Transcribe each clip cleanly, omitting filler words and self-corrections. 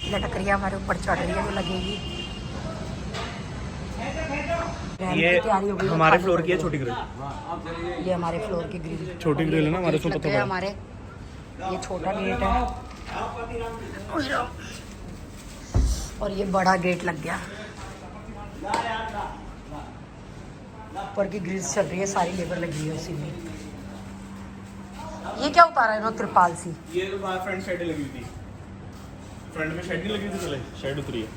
लटक रही है हमारे ऊपर, चढ़ रही है, वो लगेगी। ये हमारे फ्लोर की है छोटी ग्रिल। ये हमारे फ्लोर की ग्रिल, छोटी ग्रिल है ना हमारे, उसमें पता हमारे ये छोटा गेट है और ये बड़ा गेट लग गया। ऊपर की ग्रिल्स चल रही है, सारी लेबर लगी है उसी में। ये क्या उतारा है इन्होंने त्रिपाल सी? ये तो बाहर फ्रंट साइड लगी हुई थी, फ्रंट में शेड नहीं लगी थी पहले, शेड उतरी है।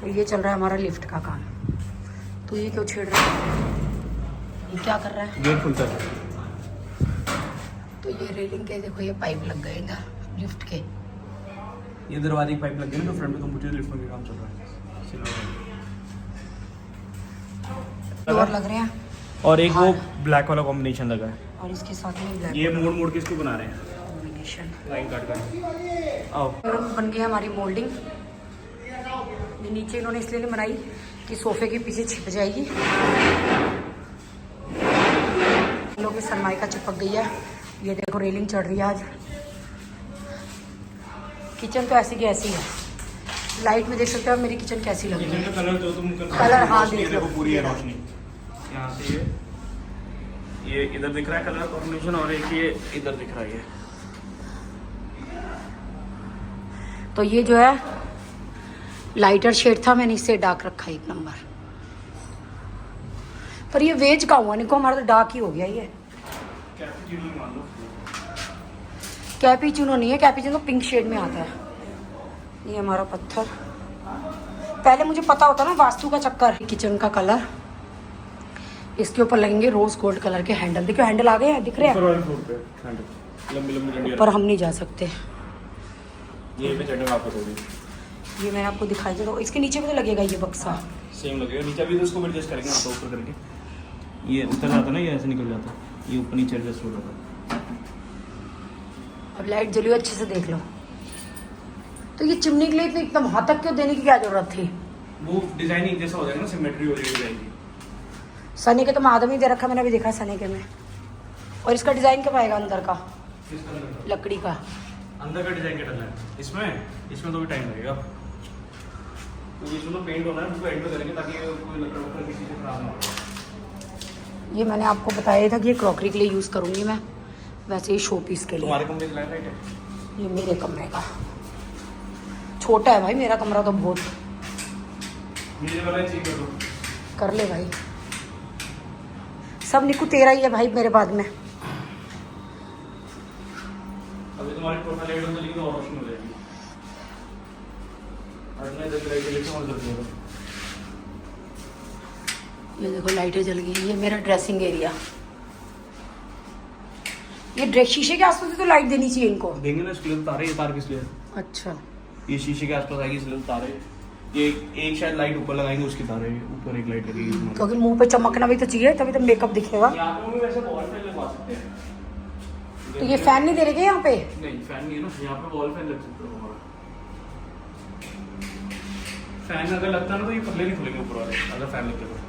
तो ये चल रहा है हमारा लिफ्ट का काम। तो ये क्यों छेड़ रहा है? ये क्या कर रहा है? गेट खुलता है। तो ये रेलिंग के देखो, ये पाइप लग गए इधर लिफ्ट के। ये दरवाजे की पाइप लग गई ना, तो फ्रंट में कंप्यूटर लिफ्ट में काम चल रहा है। फ्लोर लग रहे हैं और एक वो ब्लैक वाला कॉम्बिनेशन लगा है, और इसके साथ में ब्लैक ये मोड़ मोड़ के इसको बना रहे हैं, कॉम्बिनेशन। लाइन काट कर। आओ, बन गई हमारी मोल्डिंग। ये नीचे इन्होंने इसलिए नहीं बनाई कि सोफे के पीछे छिप जाएगी। लोग की सनमाइका चिपक गई है। ये देखो रेलिंग चढ़ रही है आज। किचन तो ऐसी की ऐसी है, लाइट में देख सकते हो मेरी किचन कैसी लग रही है। कलर जो तुम कलर हाँ देख लो, पूरी है रोशनी यहाँ से। ये इधर दिख रहा है कलर कॉम्बिनेशन, और एक ये इधर दिख रहा है। ये तो ये जो है लाइटर शेड था, मैंने इससे डार्क रखा 1 नंबर। पर ये वेज का हुआ, निको हमारा तो डार्क ही हो गया। ये कैपुचिनो नहीं है, कैपुचिनो तो पिंक शेड में आता है। ये हमारा पत्थर, पहले मुझे पता होता ना वास्तु का चक्कर। किचन का कलर, इसके ऊपर लगेंगे रोज गोल्ड कलर के हैंडल। देखो हैंडल आ गए हैं, दिख रहे हैं। ऊपर हम नहीं जा सकते। ये भी चढ़ने आपको थोड़ी, ये मैंने आपको दिखाई दे, तो इसके नीचे भी तो लगेगा ये बक्सा। सेम लगेगा नीचे भी, तो उसको एडजस्ट करेंगे आप ऊपर करके। ये उतर जाता है ना, ये ऐसे निकल जाता है, ये ऊपर नीचे एडजस्ट हो जाता है। अब लाइट जली हुई, अच्छे से देख लो। तो ये चिमनी के लिए इतने एकदम वहां तक क्यों देने की क्या जरूरत थी? वो डिजाइन एक जैसा हो जाएगा ना, सिमेट्री हो जाएगी डिजाइन की। सनी के तो मैं आदमी दे रखा, मैंने अभी देखा सनी के में। और इसका डिजाइन कब आएगा अंदर का? लकड़ी का अंदर का डिजाइन क्या डलना है इसमें तो भी टाइम लगेगा। तो इसमें तो पेंट होना है, उसको एंड में करेंगे ताकि कोई लकड़ किसी से खराब ना हो। ये मैंने आपको बताया था कि ये क्रॉकरी के लिए यूज करूंगी मैं, वैसे ही शो पीस के लिए। तुम्हारे कमरे की लाइट है? ये मेरे कमरे का छोटा है भाई, मेरा कमरा तो बहुत। नीचे वाला चेक कर दो, कर ले भाई, सब निकू तेरा ही है भाई मेरे बाद में। अभी तुम्हारी प्रोफाइल लाइट हो जाएगी तो और रोशनी हो जाएगी। अगला इधर लाइट जलेगी और जल जाएगा। ये देखो लाइटें जल गई। ये मेरा ड्रेसिंग एरिया। ये ड्रेस शीशे के आसपास तो लाइट देनी चाहिए इनको। देंगे ना, इसके लिए तारे, ये तार किस लिए? अच्छा, ये शीशे के आसपास आएगी इसलिए तारे। ये एक शायद लाइट ऊपर लगाएंगे, उसकी तारे ऊपर एक लाइट लगेगी। क्योंकि मुंह पे चमकना भी तो चाहिए, तभी तो मेकअप दिखेगा। यहाँ पे हम वैसे वॉल फैन लगा सकते हैं। तो ये फैन नहीं दे रहे क्या यहाँ पे? नहीं फैन नहीं है ना, यहाँ पे वॉल फैन लग सकता है हमारा। फैन अगर लगता है ना तो ये पतले नहीं खुलेंगे ऊपर वाले, अगर फैन लगते तो।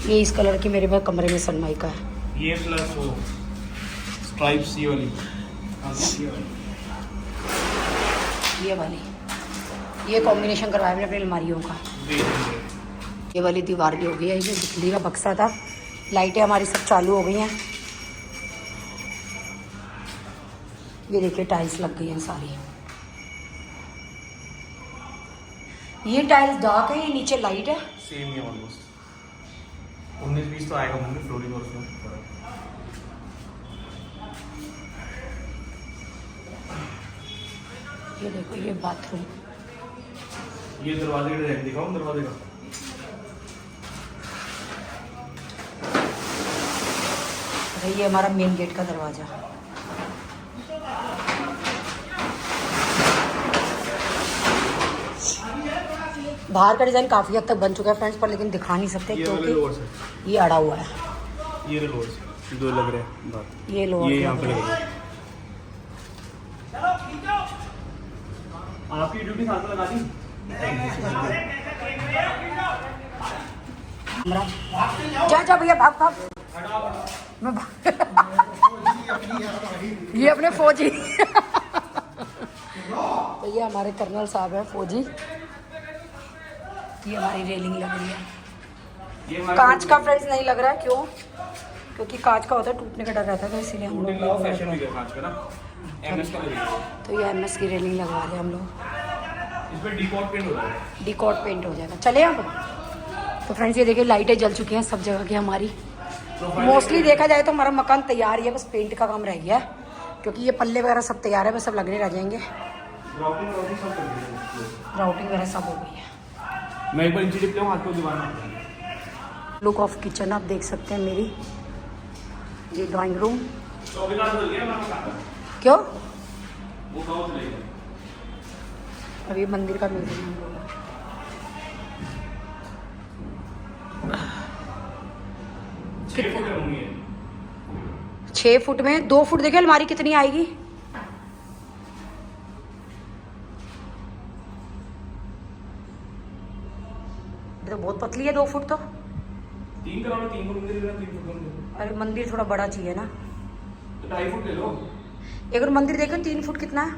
ये इस कलर की मेरे पास कमरे में सनमाइका है। ये प्लस वो स्ट्राइप्स ये वाली, ये वाली, ये कॉम्बिनेशन करवाया मैंने अपनी अलमारियों का। ये वाली दीवार भी हो गई है। ये बिजली का बक्सा था। लाइटें हमारी सब चालू हो गई हैं। ये देखिए टाइल्स लग गई हैं सारी। ये टाइल्स डार्क है, ये नीचे लाइट है। सेम ही ऑलमोस्ट 19-20 तो आएगा मुझे फ्लोरिंग और उसमें। ये देखो ये बाथरूम। ये दरवाजे का डिजाइन दिखाओ, दरवाजे का। ये हमारा मेन गेट का दरवाजा। बाहर का डिजाइन काफी हद तक बन चुका है फ्रेंड्स, पर लेकिन दिखा नहीं सकते क्योंकि ये अड़ा हुआ है। ये लोअर से दो लग रहे हैं बात। ये लोअर, ये यहाँ पे लगेगा। आपकी ड्यूटी साथ में लगा दी। जा जा भैया, भाग भाग। मैं ये अपने फौजी भैया हमारे कर्नल साहब हैं फौजी। ये हमारी रेलिंग लग रही है। कांच का फ्रेंड्स नहीं लग रहा है, क्यों? क्योंकि कांच का होता है टूटने का डर रहता है, तो इसीलिए हम लोग तो ये MS की रेलिंग लगवा रहे हम लोग। इसमें डिकॉट पेंट हो जाएगा। चले अब तो फ्रेंड्स ये देखिए लाइटें जल चुकी हैं सब जगह की हमारी। मोस्टली देखा जाए तो हमारा मकान तैयार ही है, बस पेंट का काम रह गया है, क्योंकि ये पल्ले वगैरह सब तैयार है, बस सब लगने रह जाएंगे। राउटिंग वगैरह सब हो गई है। मैं एक बार इंची टिप हाथ को दीवार में। लुक ऑफ किचन आप देख सकते हैं मेरी। ये ड्राइंग रूम। क्यों? अभी मंदिर का म्यूजियम है। 6 फुट में 2 फुट देखिए अलमारी कितनी आएगी। तो बहुत पतली है 2 फुट तो। 3 करोड़ 3 फुट मंदिर लेना, 3 फुट मंदिर। अरे मंदिर थोड़ा बड़ा चाहिए ना, तो 2.5 फुट ले लो। एक और मंदिर देखो 3 फुट कितना है।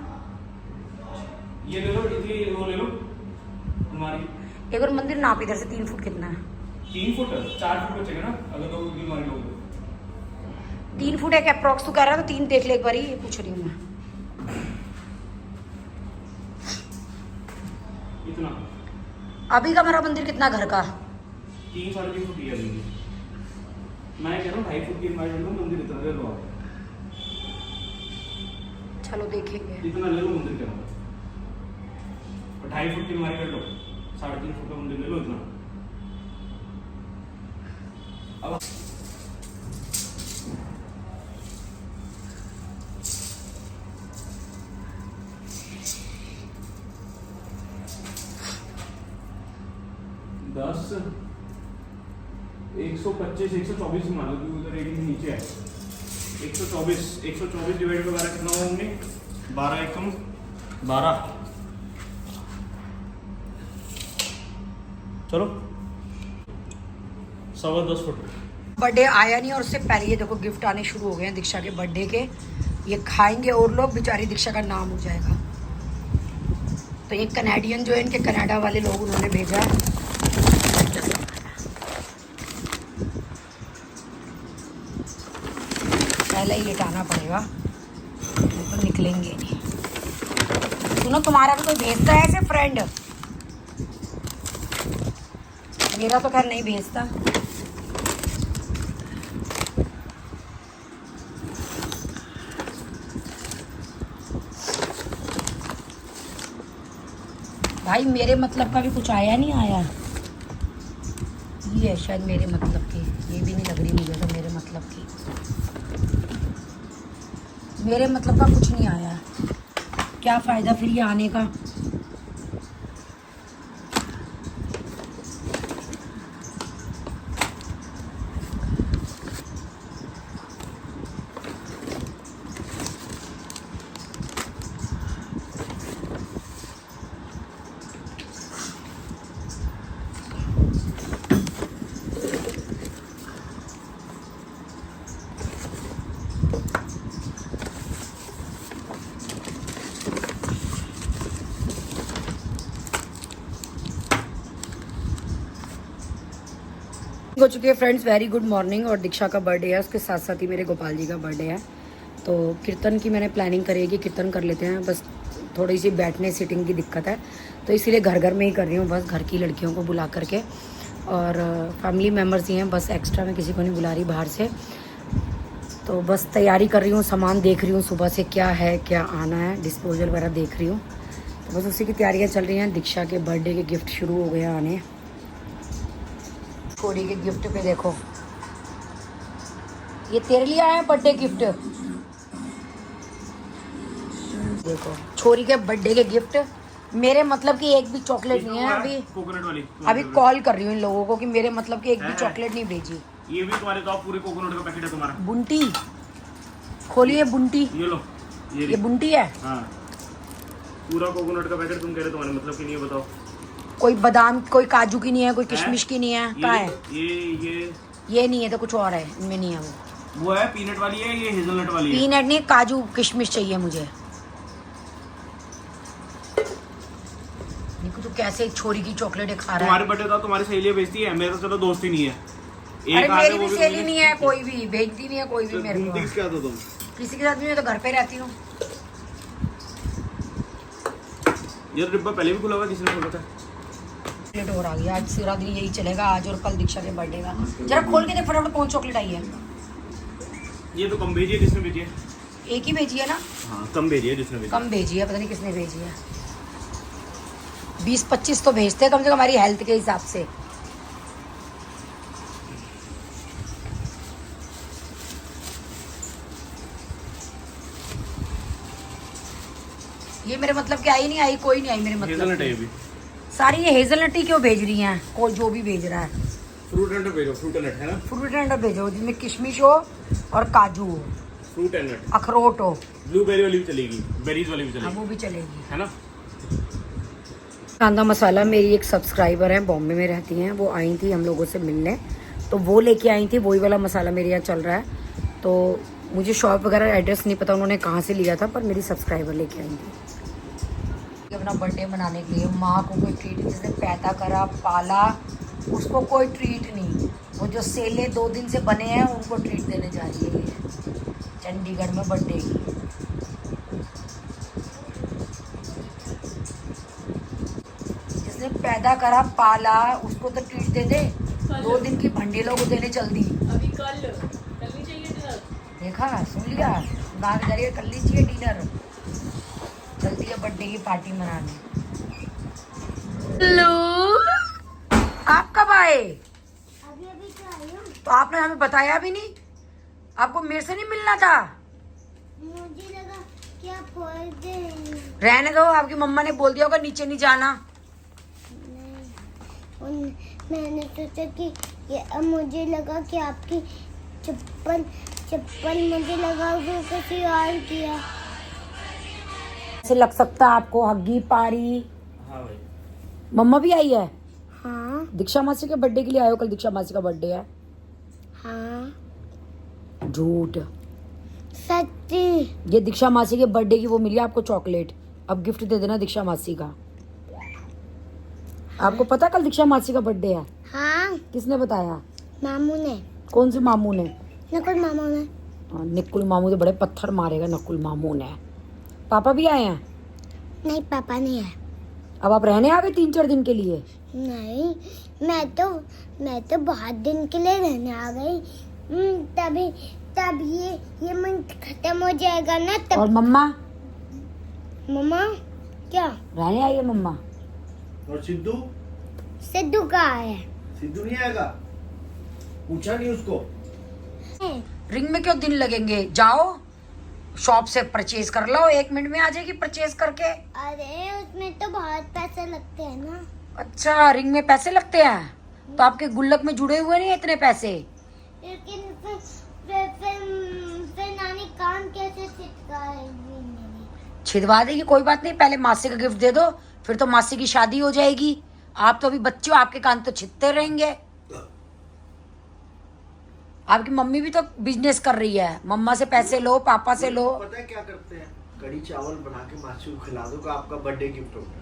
ये ले लो, इतनी वो ले लो हमारी। एक और मंदिर नाप इधर से 3 फुट कितना है। 3 फुट 4 फुट बचेगा ना अगर 2 फुट की हमारी लोगे। 3 फुट एक अप्रॉक्स तू कह रहा है, तो 3 देख ले एक बार, ये पूछ रही हूँ मैं। इतना अभी का मेरा मंदिर कितना घर का? 3 साढ़े 3 फुट ही है अभी। मैं कह रहा हूँ 2.5 फुट की हमारी लो, मंदिर इतना ले लो आप। चलो देखेंगे। इतना ले लो मंदिर के अंदर, 2.5 फुट की हमारी कर लो, 3.5 फुट का मंदिर ले लो इतना। अब 10 125 124 मान लो, क्योंकि उधर रेटिंग नीचे है। 124 डिवाइड बाय 12 कितना हुआ हमने? 12 एकम 12। चलो 10.25 फुट। बर्थडे आया नहीं और उससे पहले ये देखो गिफ्ट आने शुरू हो गए हैं दीक्षा के बर्थडे के। ये खाएंगे और लोग, बेचारी दीक्षा का नाम हो जाएगा। तो ये कनाडियन जो है, इनके कनाडा वाले लोग उन्होंने भेजा है। पहले ही लेटाना पड़ेगा, तो निकलेंगे नहीं। सुनो तुम्हारा भी कोई भेजता है ऐसे फ्रेंड? मेरा तो खैर नहीं भेजता। भाई मेरे मतलब का भी कुछ आया नहीं आया। ये है शायद मेरे मतलब की, ये भी नहीं लग रही मुझे तो मेरे मतलब की। मेरे मतलब का कुछ नहीं आया, क्या फ़ायदा फिर ये आने का। हो चुकी है फ्रेंड्स, वेरी गुड मॉर्निंग। और दीक्षा का बर्थडे है, उसके साथ साथ ही मेरे गोपाल जी का बर्थडे है। तो कीर्तन की मैंने प्लानिंग करी है कि कीर्तन कर लेते हैं, बस थोड़ी सी बैठने सीटिंग की दिक्कत है, तो इसीलिए घर घर में ही कर रही हूँ, बस घर की लड़कियों को बुला करके। और फैमिली मेम्बर्स ही हैं बस, एक्स्ट्रा मैं किसी को नहीं बुला रही बाहर से। तो बस तैयारी कर रही हूँ, सामान देख रही हूँ सुबह से क्या है क्या आना है, डिस्पोजल वगैरह देख रही हूँ। तो बस उसी की तैयारियाँ चल रही हैं। दीक्षा के बर्थडे के गिफ्ट शुरू हो गए आने। छोरी के गिफ्ट पे देखो, ये तेरे लिए आया बर्थडे गिफ्ट। देखो छोरी के बर्थडे के गिफ्ट, मेरे मतलब कि एक भी चॉकलेट नहीं है। अभी कोकोनट वाली अभी कॉल कर रही हूँ इन लोगों को कि मेरे मतलब कि एक भी चॉकलेट नहीं भेजी। ये भी तुम्हारे तो पूरे कोकोनट का पैकेट है तुम्हारा। बुंटी खोलिए, बुंटी ये लो, ये बुंटी है। हाँ पूरा कोकोनट का पैकेट तुम कह रहे तुम्हारे मतलब कि नहीं है, बताओ। कोई बादाम, कोई काजू की नहीं है, कोई किशमिश की नहीं है, कहाँ है? ये नहीं है तो कुछ और है, इनमें नहीं है वो है पीनट वाली है, ये हेजलनट वाली है। पीनट नहीं, काजू किशमिश चाहिए मुझे। देखो तो कैसे एक छोरी की चॉकलेट खा रहा है। तुम्हारे बर्थडे था, तुम्हारी सहेली बेचती है, मेरा तो चलो दोस्त ही नहीं है। अरे मेरी भी सहेली नहीं है, कोई भी भेजती नहीं है, कोई भी मेरे को। क्या तो तुम किसी के साथ भी, मैं तो घर पे रहती हूँ। ये डिब्बा पहले भी खुला हुआ, किसी ने खोला था। चॉकलेट और आ गया, आज पूरा दिन यही चलेगा, आज और कल दीक्षा के बर्थडे का। जरा खोल के दे फटाफट, कौन चॉकलेट आई है? ये तो कम भेजी है, जिसने भेजी है। एक ही भेजी है ना? हाँ कम भेजी है जिसने भेजी। कम भेजी है, पता नहीं किसने भेजी है। 20-25 तो भेजते हैं कम से कम हमारी हेल्थ के हिसाब से। ये मेरे मतलब कि आई नहीं आई, कोई नहीं आई मेरे मतलब हेजलनट है ये भी। सारी ये हेजलनट ही क्यों भेज रही हैं? कोई जो भी भेज रहा है, फ्रूट एंड नट भेजो, फ्रूट एंड नट है ना। फ्रूट एंड नट भेजो जिसमें किशमिश हो और काजू हो, फ्रूट एंड नट, अखरोट हो। ब्लूबेरी वाली भी चलेगी, बेरीज वाली भी हाँ चलेगी, वो भी चलेगी। है ना। कांदा मसाला, मेरी एक सब्सक्राइबर है, बॉम्बे में रहती हैं, वो आई थी हम लोगों से मिलने, तो वो लेके आई थी, वही वाला मसाला मेरे यहाँ चल रहा है। तो मुझे शॉप वगैरह एड्रेस नहीं पता उन्होंने कहाँ से लिया था, पर मेरी सब्सक्राइबर लेके आई थी अपना बर्थडे मनाने के लिए। माँ को कोई ट्रीट, जिसने पैदा करा पाला उसको कोई ट्रीट नहीं, वो जो सेले 2 दिन से बने हैं उनको ट्रीट देने जा रही है ये चंडीगढ़ में बर्थडे की। जिसने पैदा करा पाला उसको तो ट्रीट दे दे, 2 दिन की भंडेलों को देने चल दी। अभी कल नहीं चाहिए डिनर। देखा, सुन लिया, बात करिए, कर लीजिए डिनर, जल्दी है बर्थडे की पार्टी मनाने। हेलो, आप कब आए? अभी तो आई हूँ। तो आपने हमें बताया भी नहीं, आपको मेरे से नहीं मिलना था। मुझे लगा कि आप खोल दे। रहने दो, आपकी मम्मा ने बोल दिया होगा नीचे नहीं जाना। मैंने सोचा कि मुझे लगा कि आपकी चप्पल मुझे लगा वो किसी और किया। ऐसे लग सकता है आपको, हग्गी पारी। हाँ भाई। मम्मा भी आई है? हाँ दीक्षा मासी के बर्थडे के लिए आयो? कल दीक्षा मासी का बर्थडे है। हाँ झूठ, सच्ची। ये दीक्षा मासी के बर्थडे की वो मिली आपको चॉकलेट, अब गिफ्ट दे देना दीक्षा मासी का। आपको पता कल दीक्षा मासी का बर्थडे है? हाँ किसने बताया? मामू ने। कौन से मामू ने? नकुल मामू ने। हाँ, निकुल मामू तो बड़े पत्थर मारेगा, नकुल मामू ने। पापा भी आए हैं? नहीं पापा नहीं है। अब आप रहने आ गए 3-4 दिन के लिए? नहीं, मैं तो बहुत दिन के लिए रहने आ गई। तब ये मंथ खत्म हो जाएगा ना तब। और मम्मा? मम्मा क्या? रहने आई है मम्मा। और सिद्धू? सिद्धू कहाँ है? सिद्धू नहीं आएगा, पूछा नहीं उसको। रिंग में क्यों दिन लगेंगे, जाओ शॉप से परचेज कर लो, 1 मिनट में आ जाएगी परचेज करके। अरे उसमें तो बहुत पैसे लगते हैं ना। अच्छा, रिंग में पैसे लगते हैं, तो आपके गुल्लक में जुड़े हुए नहीं है इतने पैसे? लेकिन फिर नानी कान कैसे छिटकाएगी मेरी? छिदवा देगी, कोई बात नहीं, पहले मासी का गिफ्ट दे दो, फिर तो मासी की शादी हो जाएगी। आप तो अभी बच्चे हो, आपके कान तो छिदते रहेंगे। आपकी मम्मी भी तो बिजनेस कर रही है, मम्मा से पैसे लो, पापा से लो। पता है क्या करते हैं, कड़ी चावल बना के मासी को खिला दो, का आपका बर्थडे गिफ्ट हो गया।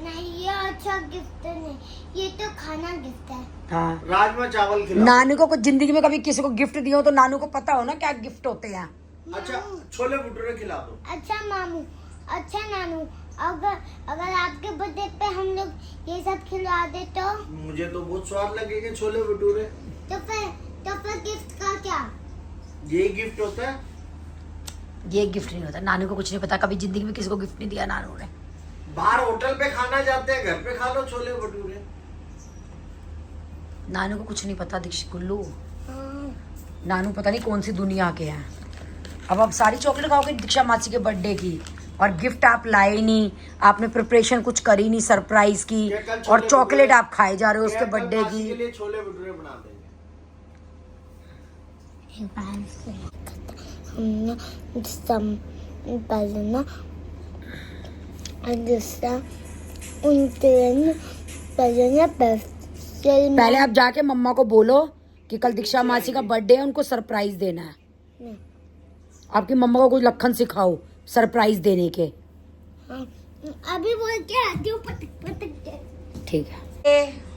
नहीं, ये अच्छा गिफ्ट नहीं, ये तो खाना गिफ्ट है। हाँ, राजमा चावल खिला। नानू को कुछ जिंदगी में कभी किसी को गिफ्ट दिया हो तो नानू को पता हो ना क्या गिफ्ट होते हैं। अच्छा छोले भटूरे खिला दो। अच्छा मामू, अच्छा नानू, अगर आपके बर्थडे पे हम लोग ये सब खिला दे तो? मुझे तो बहुत स्वाद लगेगा छोले भटूरे। तो फिर गिफ्ट का क्या? ये गिफ्ट होता है। ये गिफ्ट नहीं होता, नानू को कुछ नहीं पता, कभी जिंदगी में किसी को गिफ्ट नहीं दिया नानू ने। बाहर होटल पे खाना जाते हैं, घर पे खा लो छोले भटूरे। नानू को कुछ नहीं पता दीक्षित गुल्लू, हाँ। नानू पता नहीं कौन सी दुनिया के हैं। अब आप सारी चॉकलेट खाओगे दीक्षा मासी के बर्थडे की, और गिफ्ट आप लाए नहीं, आपने प्रिपरेशन कुछ करी नहीं सरप्राइज की, क्या कल और छोले चॉकलेट भटूरे- आप खाए जा रहे हो उसके क्या कल बर्थडे मासी की। के लिए छोले भटूरे बना देंगे। पहले ना उनके पहले पेस्टल पहले आप जाके मम्मा को बोलो कि कल दीक्षा मासी का बर्थडे है, उनको सरप्राइज देना है। नहीं। आपकी मम्मा को कुछ लखन सिखाओ सरप्राइज देने के। हाँ, अभी बोल के आती हूँ पटक पटक के। ठीक है।